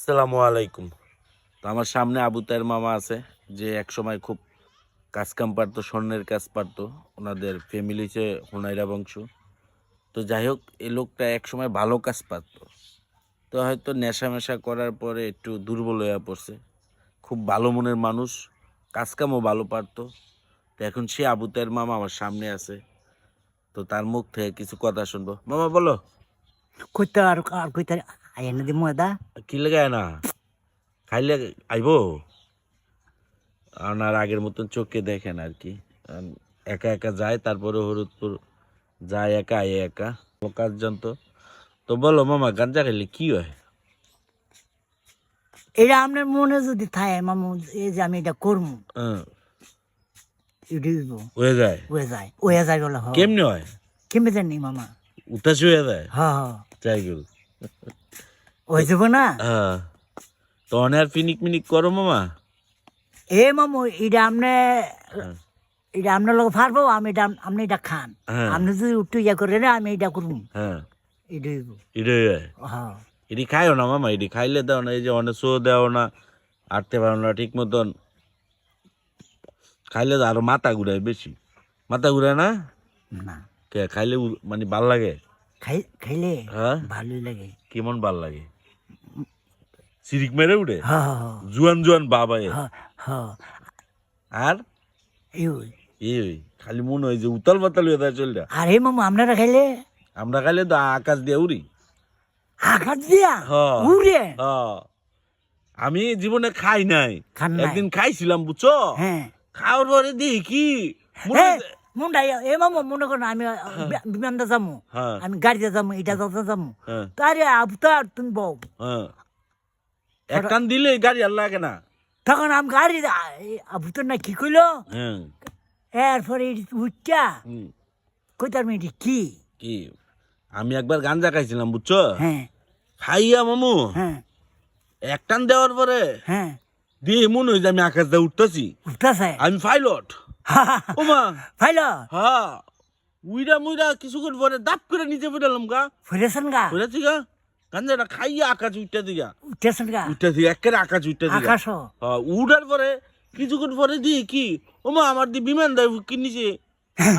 আসসালামু আলাইকুম। তো আমার সামনে আবু তাহের মামা আছে, যে একসময় খুব কাজ কাম পারতো, স্বর্ণের কাজ পারতো। ওনাদের ফ্যামিলি হচ্ছে হুনাইরা বংশ। তো যাই হোক, এই লোকটা একসময় ভালো কাজ পারতো। তো হয়তো নেশা মেশা করার পরে একটু দুর্বল হয়ে পড়ছে। খুব ভালো মনের মানুষ, কাজ কামও ভালো পারতো। তো এখন সে আবু তাহের মামা আমার সামনে আছে। তো তার মুখ থেকে কিছু কথা শুনবো। মামা বলো, কইতে আর কইতে আয় না দি ময়দা কি লাগায় না খাইলে আইবো? আর আগের মতন চোখে দেখেন আর কি। একা একা যায়, তারপরে হরুদপুর যায় একা, আয়ে একা, কাজ জানতো। তো বলো মামা, গাঞ্জা খাইলে কি হয়? এটা আপনার মনে যদি থাকে মামু এই যে আমি এটা করবো হ্যাঁ, ইউটিউব হয়ে যায়। ওয়ে যায় বলে হ কেমনে হয়? কেমনে জানি মামা উতাসি হয়ে যায়। হ যাই গেল। ওই যাব না হ্যাঁ, তো অনেক ফিনিক মিনিক করো মামা। এ মামু এটা আপনি হ্যাঁ, এটা আপনার লোক পারবো আমি এটা আপনি এটা খান হ্যাঁ, আপনি যদি উঠতে ইয়া করে না আমি এটা করবো হ্যাঁ, এটা হইব এটাই হয়। হ্যাঁ এটি খাইও না মামা, এটি খাইলে দাও না, এই যে অনেক শো দেও না, আটতে পারো না ঠিক মতন। খাইলে তো আরো মাথা ঘুরায় বেশি। মাথা ঘুরায় না? না খাইলে মানে ভাল লাগে। খাইলে হ্যাঁ, ভালোই লাগে কেমন ভাল লাগে? সিরিক মেরে উঠে, হ জুয়ান জুয়ান বাবায়। হ হ আর এই এই খালি মনে হয় যে উতাল পাতাল হয়ে যায় চলটা। আর এই মামু আপনারা খাইলে আমরা খাইলে তো আকাশ দিয়ে উড়ি। আঘাত দিয়া হ্যাঁ, উড়ে হ্যাঁ। আমি জীবনে খাই নাই, খান নাই একদিন খাইছিলাম বুঝছো। হ্যাঁ খাওয়ার পরে দেখি কি মনে এ হয় যে- মুন্ডা এ মামু মনে করো আমি বিমানটা যাবো হ্যাঁ, আমি গাড়িতে যাবো এটা যাতে যাবো হ্যাঁ, তারে আবতার তুমি বউ হ্যাঁ। এক টান দিলে গাড়ি আর লাগে না। তখন আমি গাড়ি আবুতর না কি কইলো হ্যাঁ, এরপরে উঠটা হুম, কইতার মেয়েটি কি কি আমি একবার গাঞ্জা খাইছিলাম বুঝছো। হ্যাঁ খাইয়া মামু হ্যাঁ এক টান দেওয়ার পরে হ্যাঁ দিয়ে মনে হয় যে আমি আকাশ দিয়ে উঠতেছি। উঠতেছে আমি পাইলট। ওমা, ফাইল হ্যাঁ। উইরা মুইরা কিছুক্ষণ পরে দাপ করে নিচে পড়লাম গা। ফুরেছেন গা পড়েছি গা, গাঞ্জাটা খাইয়া আকাশ উঠতে দিগা। উঠতেছেন গা উঠতে দিগা, একেবারে আকাশ উঠতে দিগা। আকাশ হ্যাঁ, উঠার পরে কিছুক্ষণ পরে দিয়ে কি, ওমা আমার দি বিমান দেয় কিনিছে।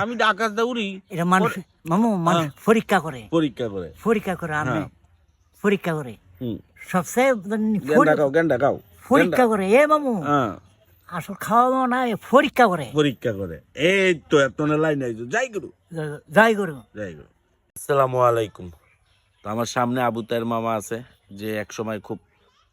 আমি তো আকাশ দা উড়ি। এটা মানুষ মামু মানুষ পরীক্ষা করে পরীক্ষা করে। আমি পরীক্ষা করে হুম, সবচেয়ে গেন্ডা খাও। পরীক্ষা করে এ মামু হ্যাঁ, আসল খাওয়া না পরীক্ষা করে পরীক্ষা করে। এই তো এত লাইন আইছো, যাই করু, যাই করু যাই করু। আসসালামু আলাইকুম। তো আমার সামনে আবু তাহের মামা আছে, যে একসময় খুব